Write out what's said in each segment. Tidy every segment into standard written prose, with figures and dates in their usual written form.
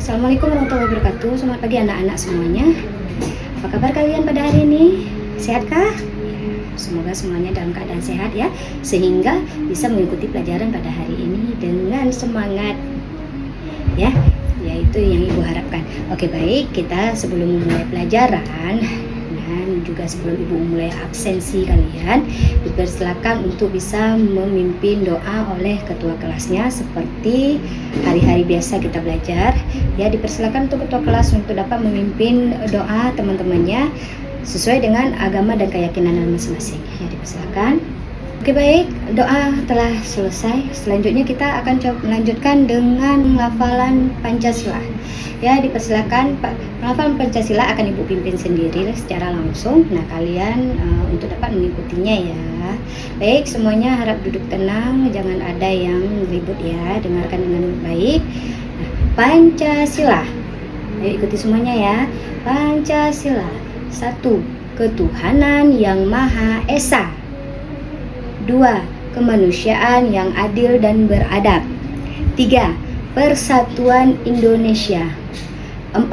Assalamualaikum warahmatullahi wabarakatuh. Selamat pagi anak-anak semuanya. Apa kabar kalian pada hari ini? Sehatkah? Semoga semuanya dalam keadaan sehat ya, sehingga bisa mengikuti pelajaran pada hari ini dengan semangat ya, yaitu yang Ibu harapkan. Oke, baik, kita sebelum memulai pelajaran dan juga sebelum Ibu mulai absensi kalian, dipersilakan untuk bisa memimpin doa oleh ketua kelasnya seperti hari-hari biasa kita belajar ya. Dipersilakan untuk ketua kelas untuk dapat memimpin doa teman-temannya sesuai dengan agama dan keyakinan masing-masing ya, dipersilakan. Oke, baik, doa telah selesai. Selanjutnya kita akan melanjutkan dengan hafalan Pancasila ya. Dipersilakan, hafalan Pancasila akan Ibu pimpin sendiri secara langsung. Nah, kalian untuk dapat mengikutinya ya. Baik, semuanya harap duduk tenang, jangan ada yang ribut ya, dengarkan dengan baik. Nah, Pancasila, ayo ikuti semuanya ya. Pancasila. 1. Ketuhanan yang Maha Esa. 2. Kemanusiaan yang adil dan beradab. 3. Persatuan Indonesia. 4.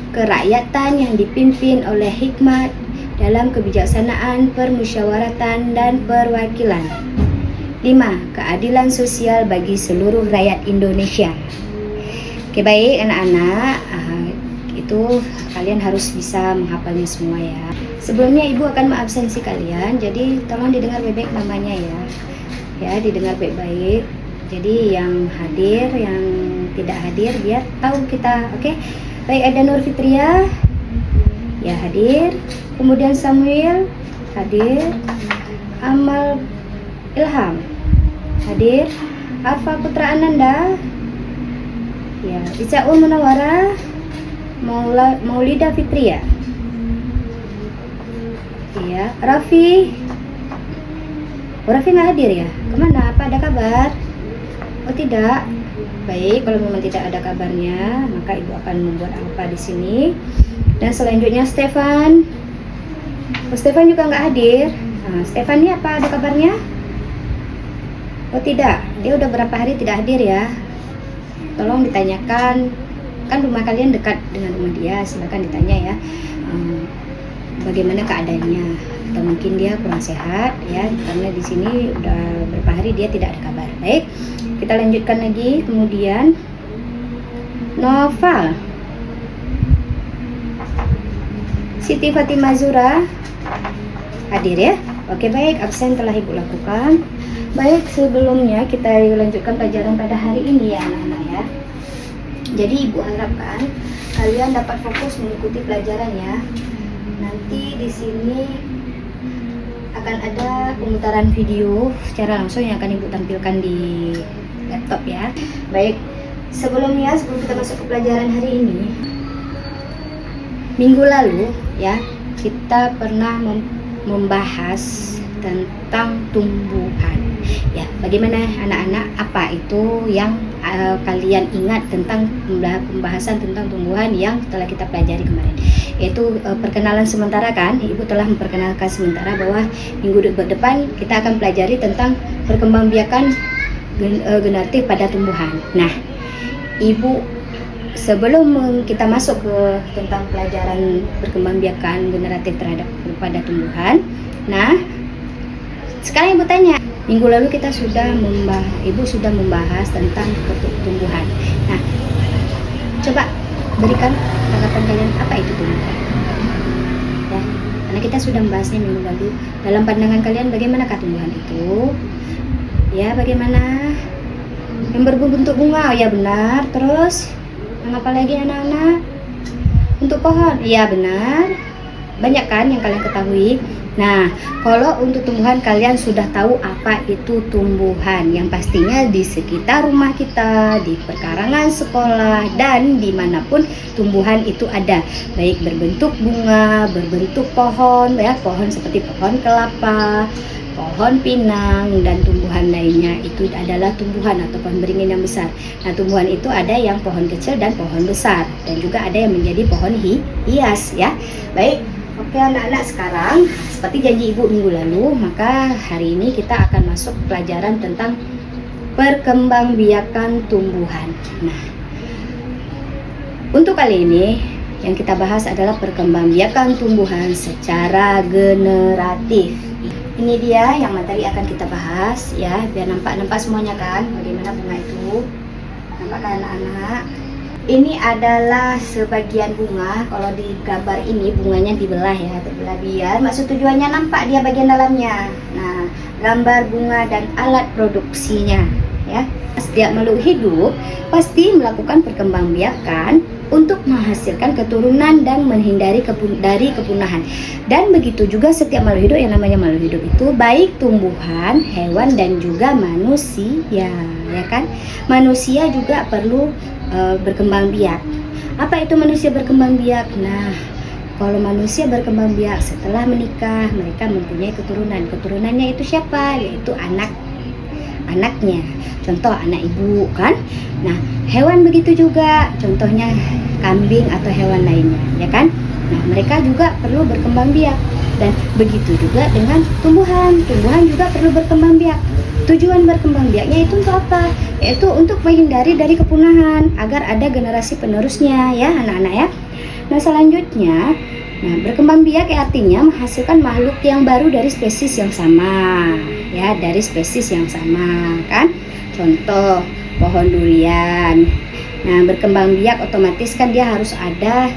Kerakyatan yang dipimpin oleh hikmat dalam kebijaksanaan, permusyawaratan, dan perwakilan. 5. Keadilan sosial bagi seluruh rakyat Indonesia. Oke, baik anak-anak, itu kalian harus bisa menghafalnya semua ya. Sebelumnya Ibu akan mengabsensi kalian, jadi tolong didengar baik-baik namanya ya. Ya, didengar baik-baik. Jadi yang hadir, yang tidak hadir biar tahu kita. Oke. Baik, ada Nur Fitria ya hadir. Kemudian Samuel hadir. Amal Ilham hadir. Alfa Putra Ananda ya. Isaul Munawara, Maulida Fitria ya. Raffi nggak hadir ya? Kemana? Apa ada kabar? Oh tidak. Baik, kalau memang tidak ada kabarnya, maka Ibu akan membuat apa di sini. Dan selanjutnya Stefan. Oh, Stefan juga nggak hadir. Nah, Stefan ini apa ada kabarnya? Oh tidak, dia udah berapa hari tidak hadir ya. Tolong ditanyakan, kan rumah kalian dekat dengan rumah dia, silakan ditanya ya, bagaimana keadaannya, atau mungkin dia kurang sehat ya, karena di sini udah berapa hari dia tidak ada kabar. Baik, kita lanjutkan lagi. Kemudian Noval, Siti Fatimah Zura hadir ya. Oke, baik, absen telah Ibu lakukan. Baik, sebelumnya kita lanjutkan pelajaran pada hari ini ya anak-anak ya. Jadi Ibu harapkan kalian dapat fokus mengikuti pelajarannya. Nanti di sini akan ada pemutaran video secara langsung yang akan Ibu tampilkan di laptop ya. Baik, sebelum kita masuk ke pelajaran hari ini, minggu lalu ya kita pernah membahas tentang tumbuhan ya. Bagaimana anak-anak, apa itu yang kalian ingat tentang pembahasan tentang tumbuhan yang telah kita pelajari kemarin, yaitu perkenalan sementara kan. Ibu telah memperkenalkan sementara bahwa minggu depan kita akan pelajari tentang perkembangbiakan generatif pada tumbuhan. Nah, Ibu, sebelum kita masuk ke tentang pelajaran perkembangbiakan generatif terhadap pada tumbuhan, nah sekarang Ibu tanya, minggu lalu kita Ibu sudah membahas tentang tumbuhan. Nah, coba berikan tanggapan kalian, apa itu tumbuhan? Ya, karena kita sudah membahasnya minggu lalu. Dalam pandangan kalian, bagaimanakah tumbuhan itu? Ya, bagaimana? Yang berbentuk bunga, ya benar. Terus, yang apa lagi anak-anak? Untuk pohon, ya benar. Banyak kan yang kalian ketahui. Nah, kalau untuk tumbuhan kalian sudah tahu apa itu tumbuhan, yang pastinya di sekitar rumah kita, di perkarangan sekolah, dan dimanapun tumbuhan itu ada, baik berbentuk bunga, berbentuk pohon ya, pohon seperti pohon kelapa, pohon pinang, dan tumbuhan lainnya itu adalah tumbuhan atau pohon beringin yang besar. Nah, tumbuhan itu ada yang pohon kecil dan pohon besar, dan juga ada yang menjadi pohon hias ya. Baik. Oke anak-anak, sekarang seperti janji Ibu minggu lalu, maka hari ini kita akan masuk pelajaran tentang perkembangbiakan tumbuhan. Nah, Untuk kali ini yang kita bahas adalah perkembangbiakan tumbuhan secara generatif. Ini dia yang materi akan kita bahas ya, biar nampak semuanya kan bagaimana bunga itu. Nampak kan anak-anak? Ini adalah sebagian bunga. Kalau di gambar ini bunganya dibelah ya, terbelah biar maksud tujuannya nampak dia bagian dalamnya. Nah, gambar bunga dan alat produksinya ya. Setiap makhluk hidup pasti melakukan perkembangbiakan untuk menghasilkan keturunan dan menghindari dari kepunahan. Dan begitu juga setiap makhluk hidup, yang namanya makhluk hidup itu baik tumbuhan, hewan dan juga manusia, ya kan? Manusia juga perlu berkembang biak. Apa itu manusia berkembang biak? Nah, kalau manusia berkembang biak setelah menikah, mereka mempunyai keturunan. Keturunannya itu siapa? Yaitu anaknya. Contoh anak ibu kan. Nah, hewan begitu juga. Contohnya kambing atau hewan lainnya, ya kan? Nah, mereka juga perlu berkembang biak. Dan begitu juga dengan tumbuhan. Tumbuhan juga perlu berkembang biak. Tujuan berkembang biaknya itu untuk apa? Yaitu untuk menghindari dari kepunahan agar ada generasi penerusnya ya anak-anak ya. Nah, selanjutnya, berkembang biak artinya menghasilkan makhluk yang baru dari spesies yang sama ya, dari spesies yang sama kan. Contoh pohon durian. Nah, berkembang biak otomatis kan dia harus ada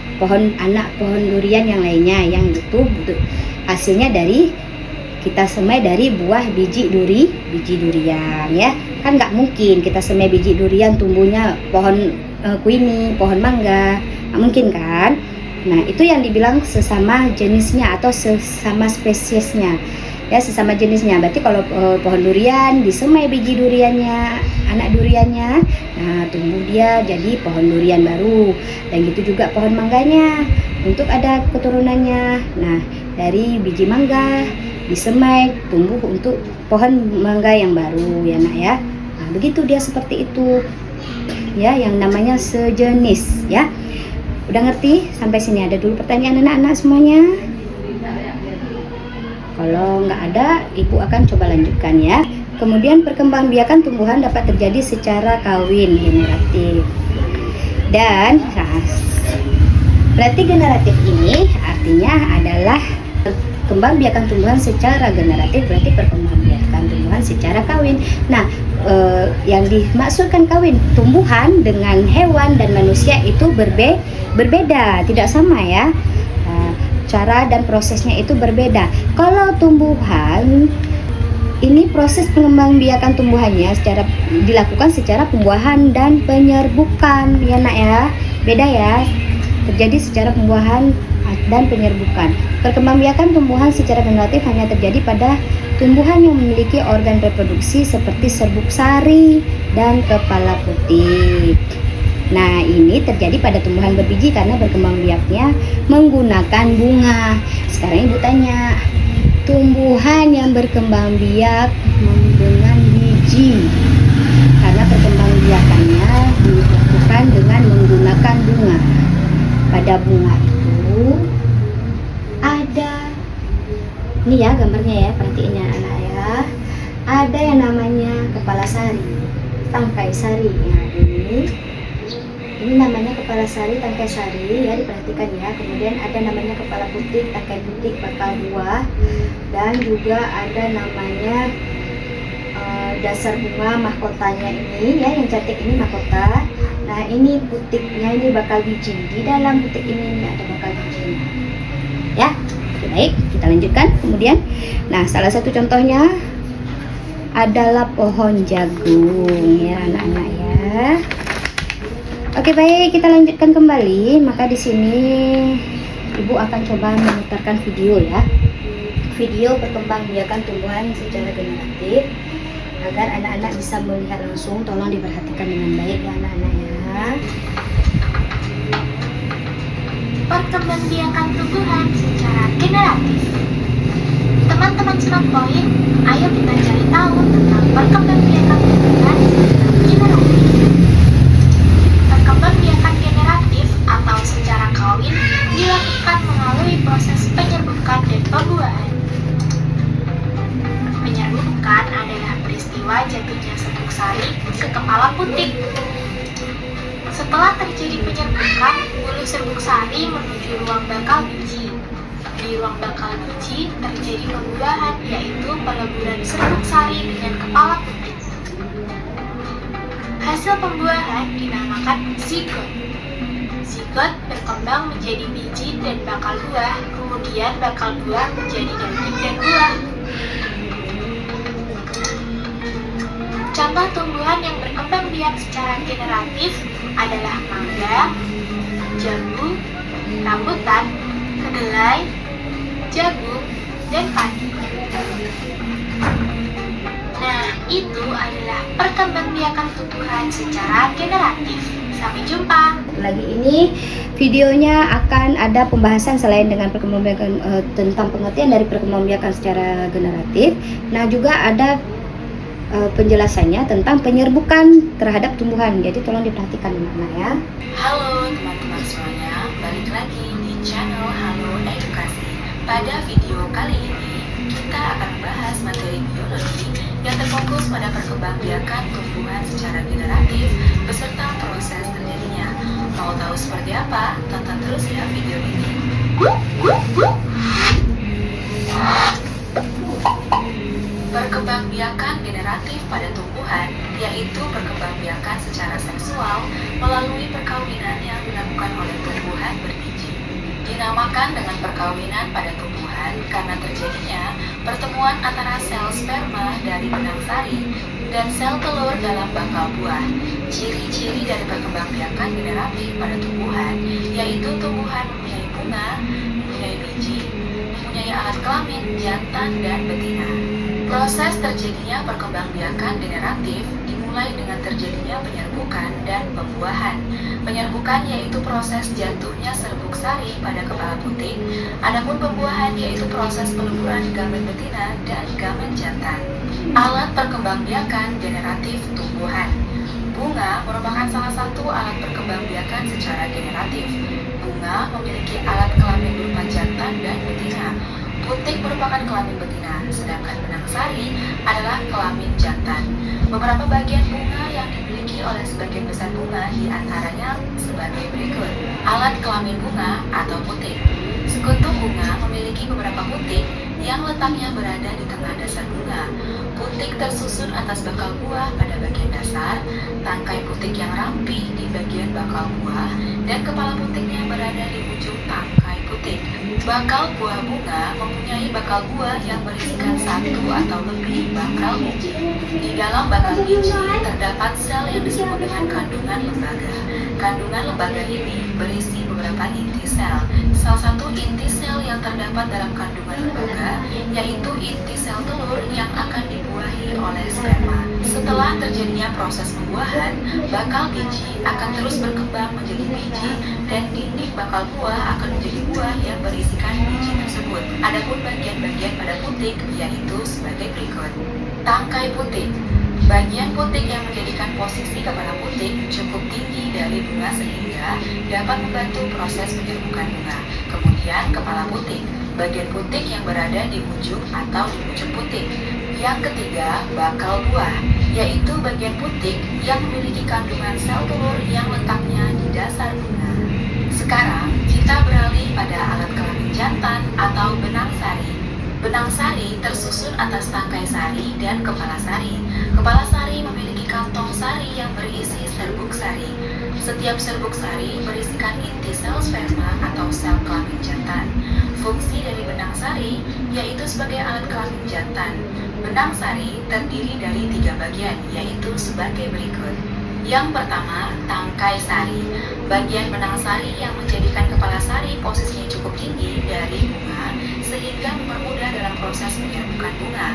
anak pohon durian yang lainnya yang itu hasilnya dari kita semai dari buah biji durian ya. Kan nggak mungkin kita semai biji durian tumbuhnya pohon kuini, pohon mangga, nggak mungkin kan. Nah, itu yang dibilang sesama jenisnya atau sesama spesiesnya ya, sesama jenisnya. Berarti kalau pohon durian disemai biji duriannya, anak duriannya, nah tumbuh dia jadi pohon durian baru. Dan gitu juga pohon mangganya untuk ada keturunannya. Nah, dari biji mangga disemai tumbuh untuk pohon mangga yang baru ya nak ya. Nah, begitu dia seperti itu ya, yang namanya sejenis ya. Udah ngerti? Sampai sini ada dulu pertanyaan anak-anak semuanya. Kalau nggak ada, ibu akan coba lanjutkan ya. Kemudian perkembangbiakan tumbuhan dapat terjadi secara kawin generatif. Dan berarti generatif ini artinya adalah perkembangbiakan tumbuhan secara generatif, berarti perkembangbiakan tumbuhan secara kawin. Nah, yang dimaksudkan kawin tumbuhan dengan hewan dan manusia itu berbeda, tidak sama ya. Cara dan prosesnya itu berbeda. Kalau tumbuhan ini proses pengembangbiakan tumbuhannya dilakukan secara pembuahan dan penyerbukan ya nak ya. Beda ya. Terjadi secara pembuahan dan penyerbukan. Perkembangbiakan tumbuhan secara generatif hanya terjadi pada tumbuhan yang memiliki organ reproduksi seperti serbuk sari dan kepala putih. Nah, ini terjadi pada tumbuhan berbiji karena berkembang biaknya menggunakan bunga. Sekarang ibu tanya, tumbuhan yang berkembang biak dengan biji karena perkembang biakannya dilakukan dengan menggunakan bunga. Pada bunga itu ada, ini ya gambarnya ya, perhatiin ya anak ya. Ada yang namanya kepala sari, tangkai sari. Nah, ini namanya kepala sari, tangkai sari ya, diperhatikan ya. Kemudian ada namanya kepala putih, tangkai putih, bakal buah. Dan juga ada namanya dasar bunga mahkotanya ini ya, yang cantik ini mahkota. Nah, ini putiknya, ini bakal biji. Di dalam putik ini ada bakal bijinya ya. Oke, baik, kita lanjutkan. Kemudian, nah salah satu contohnya adalah pohon jagung ya anak-anak ya. Oke, baik, kita lanjutkan kembali. Maka di sini ibu akan coba memutarkan video ya, video perkembangbiakan tumbuhan secara generatif agar anak-anak bisa melihat langsung. Tolong diperhatikan dengan baik ya anak-anak ya. Perkembangbiakan tumbuhan secara generatif. Teman-teman Smart Point, ayo kita cari tahu tentang perkembangbiakan tumbuhan secara generatif. Perkembangbiakan generatif atau secara kawin dilakukan melalui proses penyerbukan dan pembuahan. Penyerbukan adalah peristiwa jatuhnya serbuk sari ke kepala putik. Setelah terjadi penyerbukan, serbuk sari menuju ruang bakal biji. Di ruang bakal biji terjadi pembuahan, yaitu peleburan serbuk sari dengan kepala putih. Hasil pembuahan dinamakan zigot. Zigot berkembang menjadi biji dan bakal buah, kemudian bakal buah menjadi daging dan buah. Contoh tumbuhan yang berkembang biak secara generatif adalah mangga, jambu, rambutan, kedelai, jagung, dan padi. Nah, itu adalah perkembangbiakan tumbuhan secara generatif. Sampai jumpa. Lagi ini videonya akan ada pembahasan selain dengan perkembangbiakan tentang pengertian dari perkembangbiakan secara generatif. Nah, juga ada penjelasannya tentang penyerbukan terhadap tumbuhan. Jadi tolong diperhatikan anak-anak ya. Halo teman-teman semuanya, balik lagi di channel Halo Edukasi. Pada video kali ini kita akan membahas materi biologi yang terfokus pada perkembangbiakan tumbuhan secara generatif beserta proses terjadinya. Mau tahu seperti apa? Tonton terus ya video ini. Perkembangbiakan generatif pada tumbuhan yaitu perkembangbiakan secara seksual melalui perkawinan yang dilakukan oleh tumbuhan berbiji. Dinamakan dengan perkawinan pada tumbuhan karena terjadinya pertemuan antara sel sperma dari benang sari dan sel telur dalam bakal buah. Ciri-ciri dari perkembangbiakan generatif pada tumbuhan yaitu tumbuhan mempunyai bunga, mempunyai biji, mempunyai alat kelamin jantan dan betina. Proses terjadinya perkembangbiakan generatif dimulai dengan terjadinya penyerbukan dan pembuahan. Penyerbukan yaitu proses jatuhnya serbuk sari pada kepala putik, adapun pembuahan yaitu proses peleburan gamet betina dan gamet jantan. Alat perkembangbiakan generatif tumbuhan. Bunga merupakan salah satu alat perkembangbiakan secara generatif. Bunga memiliki alat kelamin berupa jantan dan betina. Putik merupakan kelamin betina, sedangkan benang sari adalah kelamin jantan. Beberapa bagian bunga yang dimiliki oleh sebagian besar bunga diantaranya sebagai berikut. Alat kelamin bunga atau putik. Sekutu bunga memiliki beberapa putik yang letaknya berada di tengah dasar bunga. Putik tersusun atas bakal buah pada bagian dasar, tangkai putik yang ramping di bagian bakal buah, dan kepala putiknya berada di ujung tangkai putik. Bakal buah bunga mempunyai bakal buah yang berisikan satu atau lebih bakal biji. Di dalam bakal biji terdapat sel yang disebut dengan kandungan lembaga. Kandungan lembaga ini berisi beberapa inti sel. Salah satu inti sel yang terdapat dalam kandungan lembaga yaitu inti sel telur yang akan dibuahi oleh sperma. Setelah terjadinya proses pembuahan, bakal biji akan terus berkembang menjadi biji dan dinding bakal buah akan menjadi buah yang berisikan biji tersebut. Adapun bagian-bagian pada putik yaitu sebagai berikut. Tangkai putik. Bagian putik yang menjadikan posisi kepala putik cukup tinggi dari bunga sehingga dapat membantu proses penyerbukan bunga. Kemudian kepala putik, bagian putik yang berada di ujung atau di pucuk putik. Yang ketiga, bakal buah, yaitu bagian putik yang memiliki kandungan sel telur yang letaknya di dasar bunga. Sekarang kita beralih pada alat kelamin jantan atau benang sari. Benang sari tersusun atas tangkai sari dan kepala sari. Kepala sari memiliki kantong sari yang berisi serbuk sari. Setiap serbuk sari berisikan inti sel sperma atau sel kelamin jantan. Fungsi dari benang sari yaitu sebagai alat kelamin jantan. Benang sari terdiri dari 3 bagian, yaitu sebagai berikut. Yang pertama, tangkai sari. Bagian benang sari yang menjadikan kepala sari posisinya cukup tinggi dari bunga sehingga mempermudah dalam proses penyerbukan bunga.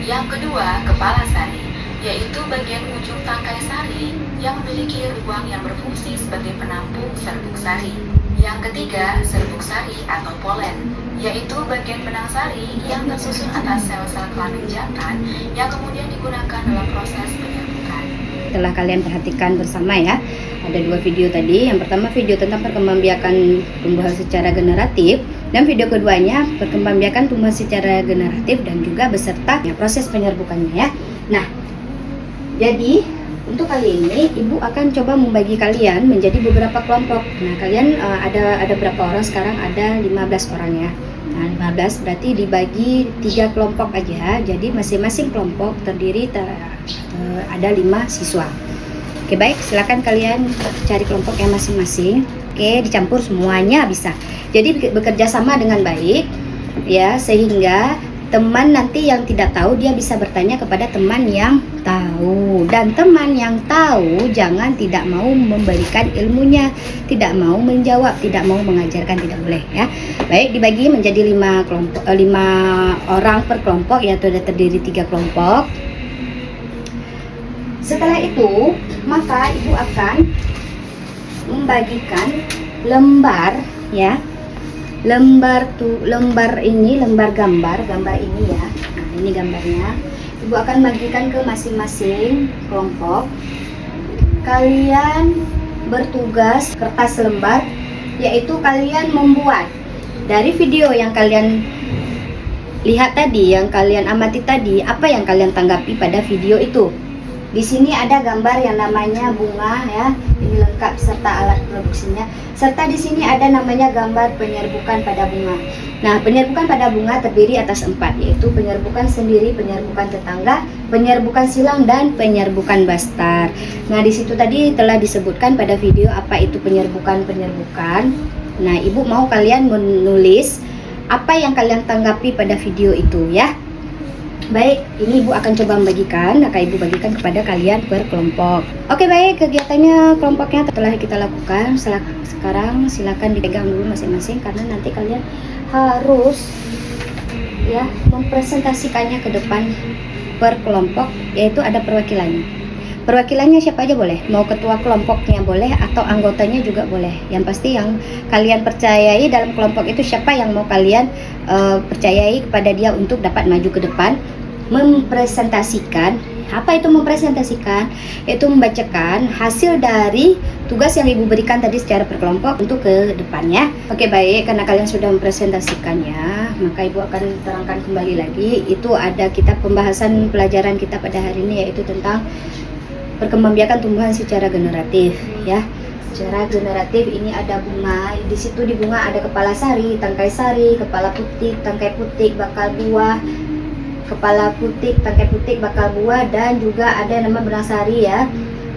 Yang kedua, kepala sari, yaitu bagian ujung tangkai sari yang memiliki ruang yang berfungsi sebagai penampung serbuk sari. Yang ketiga, serbuk sari atau polen, yaitu bagian benang sari yang tersusun atas sel-sel kelamin jantan yang kemudian digunakan dalam proses penyerbukan. Setelah kalian perhatikan bersama ya, ada 2 video tadi. Yang pertama video tentang perkembangbiakan tumbuhan secara generatif, dan video keduanya perkembangbiakan tumbuhan secara generatif dan juga beserta ya, proses penyerbukannya ya. Nah, jadi untuk kali ini Ibu akan coba membagi kalian menjadi beberapa kelompok. Nah, kalian ada berapa orang sekarang? Ada 15 orang ya. Nah, 15 berarti dibagi 3 kelompok aja. Jadi masing-masing kelompok terdiri ada 5 siswa. Oke, baik, silakan kalian cari kelompok yang masing-masing. Oke, dicampur semuanya bisa. Jadi bekerja sama dengan baik ya, sehingga teman nanti yang tidak tahu dia bisa bertanya kepada teman yang tahu, dan teman yang tahu jangan tidak mau memberikan ilmunya, tidak mau menjawab, tidak mau mengajarkan, tidak boleh ya. Baik, dibagi menjadi 5 kelompok, 5 orang per kelompok, yaitu ada terdiri 3 kelompok. Setelah itu maka Ibu akan membagikan lembar ya. Lembar ini, lembar gambar ini ya. Nah, ini gambarnya. Ibu akan bagikan ke masing-masing kelompok. Kalian bertugas kertas lembar, yaitu kalian membuat dari video yang kalian lihat tadi, yang kalian amati tadi, apa yang kalian tanggapi pada video itu. Di sini ada gambar yang namanya bunga ya, ini lengkap serta alat produksinya. Serta di sini ada namanya gambar penyerbukan pada bunga. Nah, penyerbukan pada bunga terdiri atas 4, yaitu penyerbukan sendiri, penyerbukan tetangga, penyerbukan silang, dan penyerbukan bastar. Nah, di situ tadi telah disebutkan pada video apa itu penyerbukan. Nah, Ibu mau kalian menulis apa yang kalian tanggapi pada video itu ya. Baik, ini Ibu akan coba membagikan, akan Ibu bagikan kepada kalian per kelompok. Oke, baik, kegiatannya kelompoknya telah kita lakukan. Sekarang silakan dipegang dulu masing-masing, karena nanti kalian harus ya mempresentasikannya ke depan per kelompok, yaitu ada perwakilannya. Perwakilannya siapa aja boleh, mau ketua kelompoknya boleh atau anggotanya juga boleh. Yang pasti yang kalian percayai dalam kelompok itu siapa yang mau kalian percayai kepada dia untuk dapat maju ke depan, mempresentasikan. Apa itu mempresentasikan? Yaitu membacakan hasil dari tugas yang Ibu berikan tadi secara berkelompok untuk ke depannya. Oke, baik, karena kalian sudah mempresentasikannya, maka Ibu akan terangkan kembali lagi. Itu ada kitab pembahasan pelajaran kita pada hari ini, yaitu tentang perkembangbiakan tumbuhan secara generatif ya. Secara generatif ini ada bunga, di situ di bunga ada kepala sari, tangkai sari, kepala putik, tangkai putik, bakal buah, kepala putik, tangkai putik, bakal buah, dan juga ada nama benang sari ya.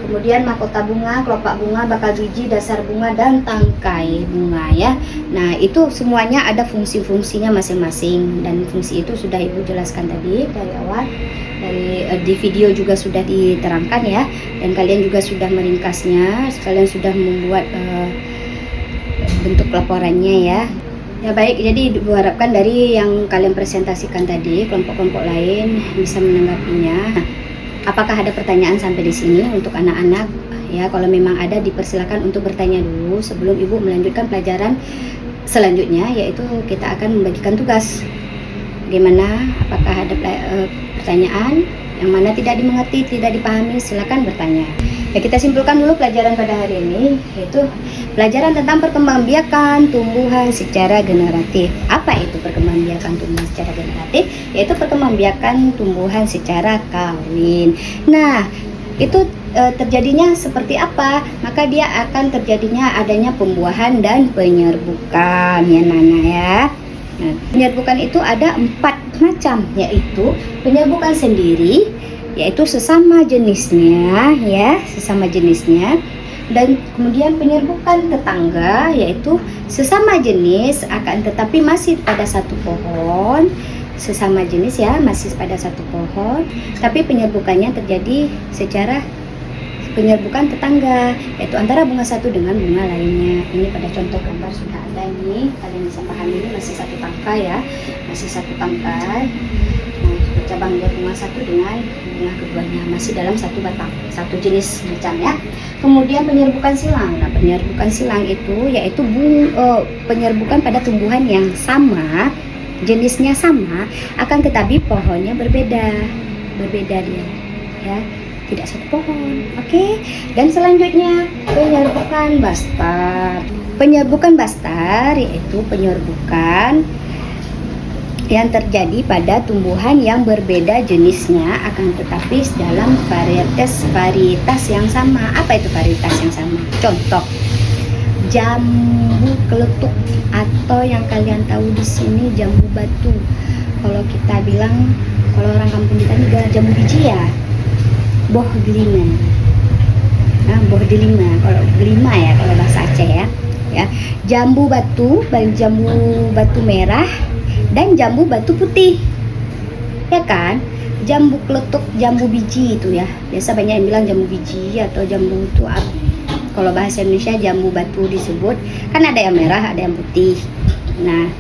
Kemudian mahkota bunga, kelopak bunga, bakal biji, dasar bunga, dan tangkai bunga ya. Nah, itu semuanya ada fungsi-fungsinya masing-masing, dan fungsi itu sudah Ibu jelaskan tadi dari awal. Di video juga sudah diterangkan ya, dan kalian juga sudah meringkasnya, kalian sudah membuat bentuk laporannya ya. Ya, baik, jadi Ibu harapkan dari yang kalian presentasikan tadi, kelompok-kelompok lain bisa menanggapinya. Nah, apakah ada pertanyaan sampai di sini untuk anak-anak? Ya, kalau memang ada, dipersilakan untuk bertanya dulu sebelum Ibu melanjutkan pelajaran selanjutnya, yaitu kita akan membagikan tugas. Bagaimana? Apakah ada pertanyaan yang mana tidak dimengerti, tidak dipahami? Silakan bertanya. Ya, kita simpulkan dulu pelajaran pada hari ini, yaitu pelajaran tentang perkembangbiakan tumbuhan secara generatif. Apa itu perkembangbiakan tumbuhan secara generatif? Yaitu perkembangbiakan tumbuhan secara kawin. Nah, itu terjadinya seperti apa? Maka dia akan terjadinya adanya pembuahan dan penyerbukan ya Nana ya. Nah, penyerbukan itu ada 4 macam, yaitu penyerbukan sendiri, yaitu sesama jenisnya ya, sesama jenisnya, dan kemudian penyerbukan tetangga, yaitu sesama jenis akan tetapi masih pada satu pohon, sesama jenis ya, masih pada satu pohon, tapi penyerbukannya terjadi secara penyerbukan tetangga, yaitu antara bunga satu dengan bunga lainnya. Ini pada contoh gambar sudah ada ini, kalian bisa pahami, ini masih satu tangkai ya, masih satu tangkai. Nah, bercabang dia bunga satu dengan bunga keduanya, masih dalam satu batang, satu jenis macam ya. Kemudian penyerbukan silang. Nah, penyerbukan silang itu yaitu penyerbukan pada tumbuhan yang sama, jenisnya sama, akan tetapi pohonnya berbeda dia ya, tidak satu pohon. Oke. Dan selanjutnya penyerbukan bastar. Penyerbukan bastar yaitu penyerbukan yang terjadi pada tumbuhan yang berbeda jenisnya, akan tetapi dalam varietas yang sama. Apa itu varietas yang sama? Contoh, jambu keletuk, atau yang kalian tahu di sini jambu batu. Kalau kita bilang, kalau orang kampung kita juga jambu biji ya, boh delima. Nah, boh delima, kalau delima ya kalau bahasa Aceh ya. Jambu batu merah dan jambu batu putih, ya kan? Jambu keletuk, jambu biji itu ya, biasa banyak yang bilang jambu biji atau jambu itu. Kalau bahasa Indonesia jambu batu disebut, kan ada yang merah, ada yang putih. Nah,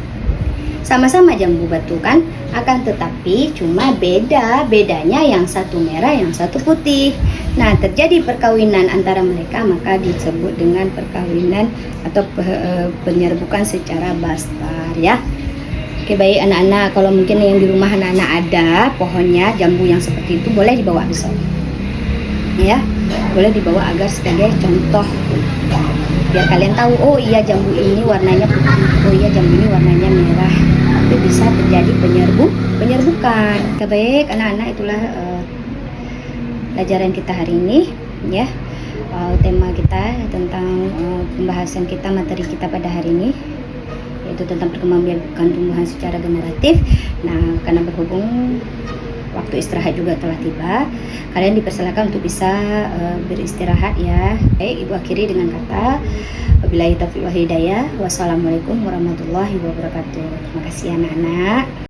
sama-sama jambu batu kan, akan tetapi cuma bedanya yang satu merah, yang satu putih. Nah, terjadi perkawinan antara mereka, maka disebut dengan perkawinan atau penyerbukan secara bastar ya. Oke, baik anak-anak, kalau mungkin yang di rumah anak-anak ada pohonnya jambu yang seperti itu, boleh dibawa besok ya, boleh dibawa agar sebagai contoh, biar kalian tahu, oh iya jambu ini warnanya putih, oh iya jambu ini warnanya merah. Itu bisa terjadi penyerbukan. Oke, baik anak-anak, itulah pelajaran kita hari ini ya. Tema kita tentang pembahasan kita, materi kita pada hari ini, yaitu tentang perkembangbiakan tumbuhan secara generatif. Nah, karena berhubung waktu istirahat juga telah tiba, kalian dipersilakan untuk bisa beristirahat ya. Baik, Ibu akhiri dengan kata wabillahi taufiq wal hidayah. Wassalamualaikum warahmatullahi wabarakatuh. Terima kasih anak-anak.